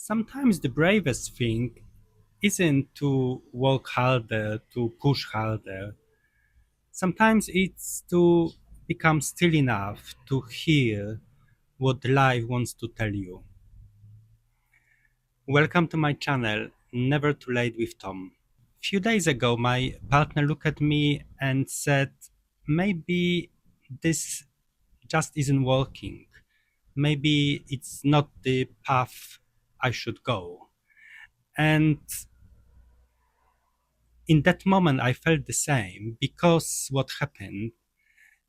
Sometimes the bravest thing isn't to work harder, to push harder. Sometimes it's to become still enough to hear what life wants to tell you. Welcome to my channel, Never Too Late with Tom. A few days ago, my partner looked at me and said, maybe this just isn't working. Maybe it's not the path I should go. And in that moment, I felt the same because what happened,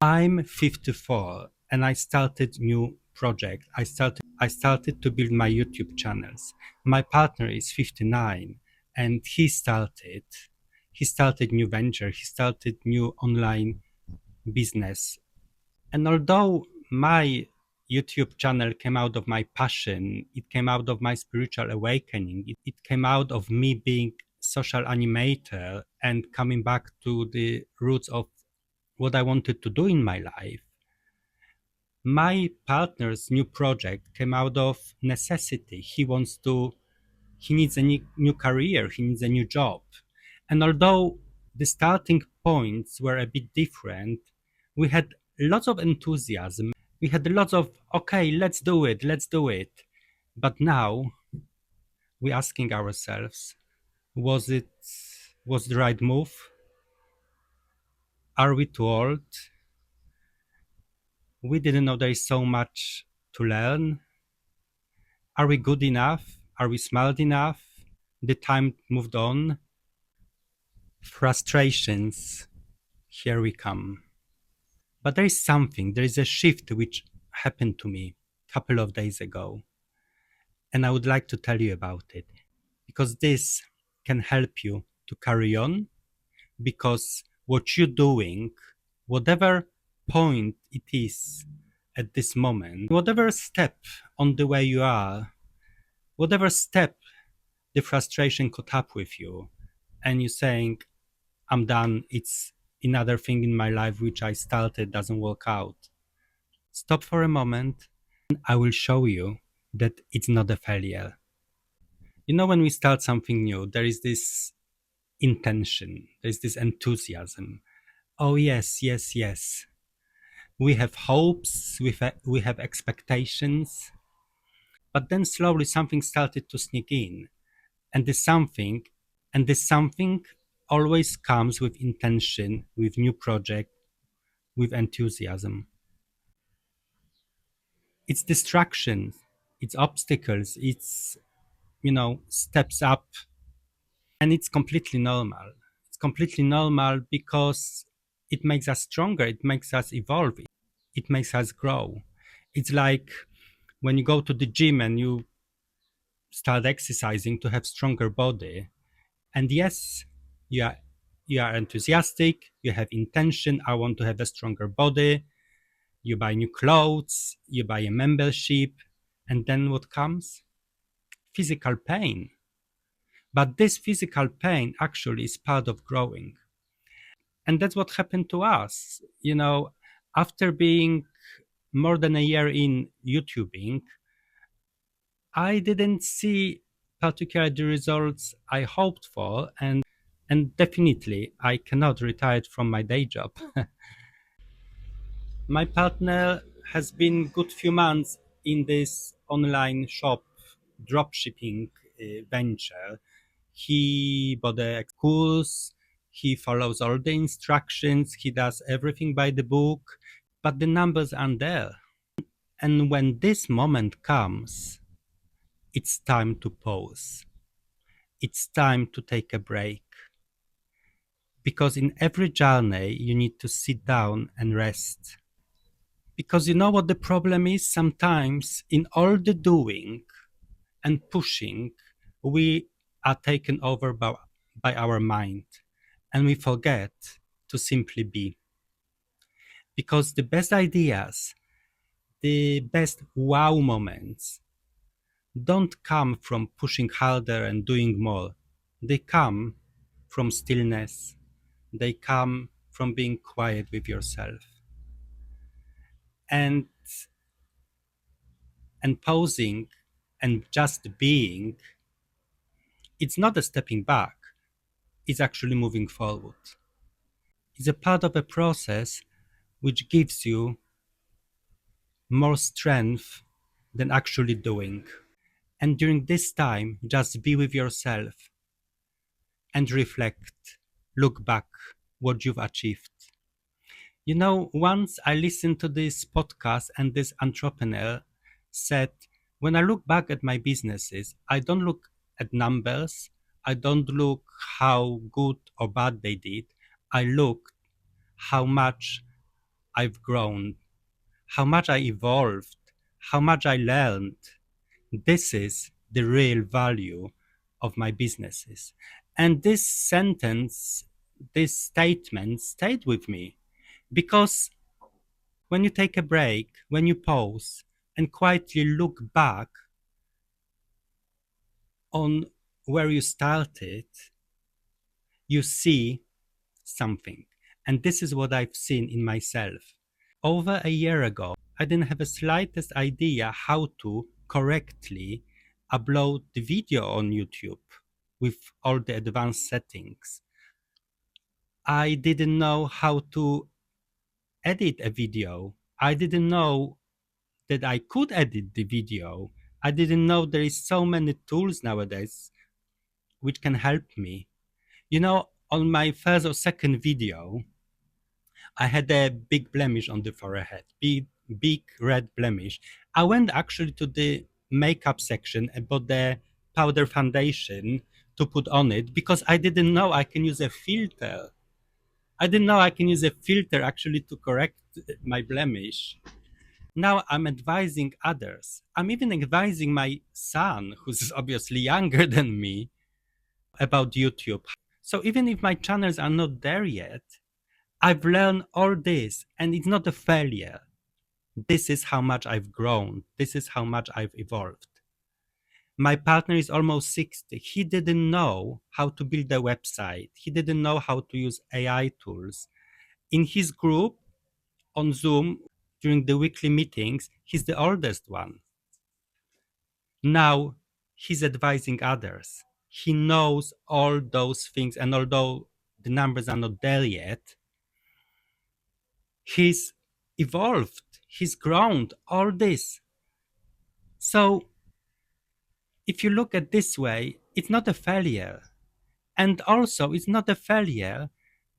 I'm 54 and I started new project. I started to build my YouTube channels. My partner is 59 and he started new venture. He started new online business. And although my YouTube channel came out of my passion, it came out of my spiritual awakening, it came out of me being social animator and coming back to the roots of what I wanted to do in my life. My partner's new project came out of necessity. He needs a new career, he needs a new job. And although the starting points were a bit different, we had lots of enthusiasm. We had lots of, okay, let's do it, let's do it. But now we're asking ourselves, was it was the right move? Are we too old? We didn't know there is so much to learn. Are we good enough? Are we smart enough? The time moved on. Frustrations, here we come. But there is a shift which happened to me a couple of days ago. And I would like to tell you about it because this can help you to carry on. Because what you're doing, whatever point it is at this moment, whatever step on the way you are, whatever step the frustration caught up with you, and you're saying, I'm done, it's another thing in my life which I started doesn't work out. Stop for a moment. I will show you that it's not a failure. You know, when we start something new, there is this intention, there's this enthusiasm. Oh, yes, yes, yes. We have hopes, we have expectations, but then slowly something started to sneak in. And this something always comes with intention, with new project, with enthusiasm. It's distractions, it's obstacles, it's, steps up. And it's completely normal. It's completely normal because it makes us stronger, it makes us evolve, it makes us grow. It's like when you go to the gym and you start exercising to have stronger body. And yes, you are you are enthusiastic, you have intention, I want to have a stronger body. You buy new clothes, you buy a membership, and then what comes? Physical pain. But this physical pain actually is part of growing. And that's what happened to us. After being more than a year in YouTubing, I didn't see particularly the results I hoped for, and definitely I cannot retire from my day job. My partner has been good few months in this online shop dropshipping venture. He bought a course, he follows all the instructions, he does everything by the book, but the numbers aren't there. And when this moment comes, it's time to pause. It's time to take a break. Because in every journey, you need to sit down and rest. Because you know what the problem is? Sometimes in all the doing and pushing, we are taken over by our mind and we forget to simply be. Because the best ideas, the best wow moments don't come from pushing harder and doing more. They come from stillness. They come from being quiet with yourself. And pausing and just being, it's not a stepping back, it's actually moving forward. It's a part of a process which gives you more strength than actually doing. And during this time, just be with yourself and reflect, look back what you've achieved. You know, once I listened to this podcast and this entrepreneur said, when I look back at my businesses, I don't look at numbers. I don't look how good or bad they did. I look how much I've grown, how much I evolved, how much I learned. This is the real value of my businesses. And this sentence, this statement stayed with me because when you take a break, when you pause and quietly look back on where you started, you see something. And this is what I've seen in myself. Over a year ago, I didn't have the slightest idea how to correctly upload the video on YouTube with all the advanced settings. I didn't know how to edit a video. I didn't know that I could edit the video. I didn't know there is so many tools nowadays which can help me. You know, on my first or second video, I had a big blemish on the forehead, big red blemish. I went actually to the makeup section and bought the powder foundation to put on it because I didn't know I can use a filter. I didn't know I can use a filter actually to correct my blemish. Now I'm advising others. I'm even advising my son, who's obviously younger than me, about YouTube. So even if my channels are not there yet, I've learned all this and it's not a failure. This is how much I've grown. This is how much I've evolved. My partner is almost 60. He didn't know how to build a website. He didn't know how to use AI tools. In his group on Zoom during the weekly meetings, he's the oldest one. Now he's advising others. He knows all those things, and although the numbers are not there yet, he's evolved, he's grown, all this. So if you look at this way, it's not a failure. And also it's not a failure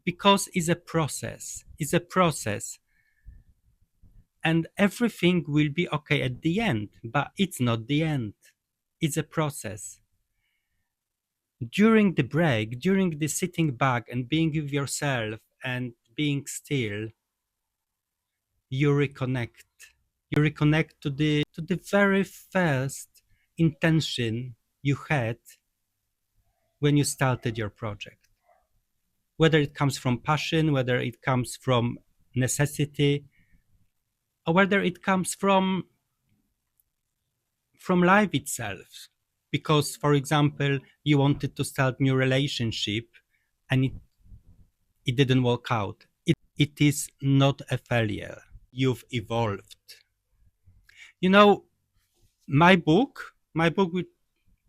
because it's a process. It's a process. And everything will be okay at the end, but it's not the end. It's a process. During the break, during the sitting back and being with yourself and being still, you reconnect. You reconnect to the very first intention you had when you started your project. Whether it comes from passion, whether it comes from necessity, or whether it comes from life itself. Because, for example, you wanted to start new relationship and it didn't work out. It is not a failure. You've evolved. You know, my book which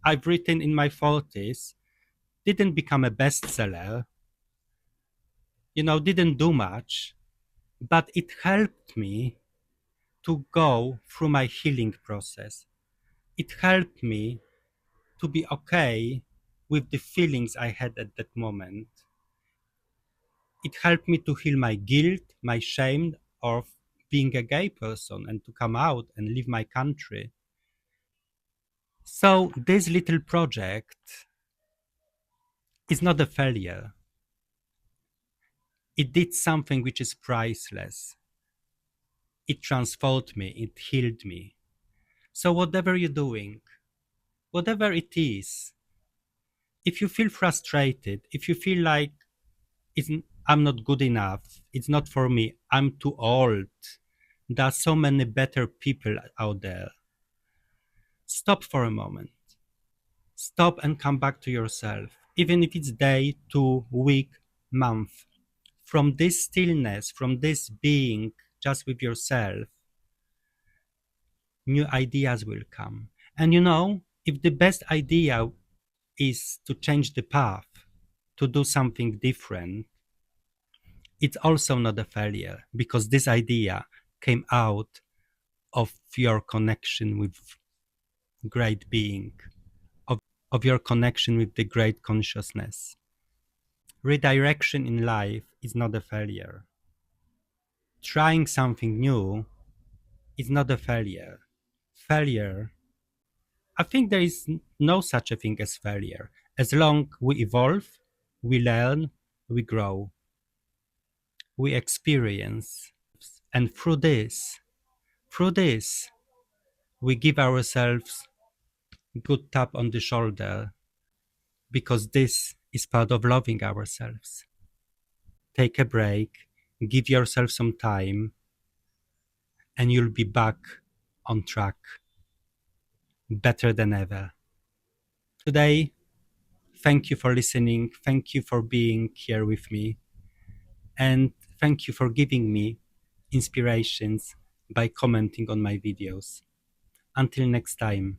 I've written in my 40s didn't become a bestseller, you know, didn't do much, but it helped me to go through my healing process. It helped me to be okay with the feelings I had at that moment. It helped me to heal my guilt, my shame of being a gay person and to come out and leave my country. So this little project is not a failure. It did something which is priceless. It transformed me, it healed me. So whatever you're doing, whatever it is, if you feel frustrated, if you feel like it's, I'm not good enough, it's not for me, I'm too old, there are so many better people out there, stop for a moment. Stop and come back to yourself, even if it's day, 2 week, month. From this stillness, from this being just with yourself, new ideas will come. And if the best idea is to change the path, to do something different, it's also not a failure because this idea came out of your connection with great being, of your connection with the great consciousness. Redirection in life is not a failure. Trying something new is not a failure. Failure, I think there is no such a thing as failure. As long we evolve, we learn, we grow, we experience. And through this, we give ourselves a good tap on the shoulder because this is part of loving ourselves. Take a break, give yourself some time, and you'll be back on track better than ever. Today, thank you for listening. Thank you for being here with me. And thank you for giving me inspirations by commenting on my videos. Until next time.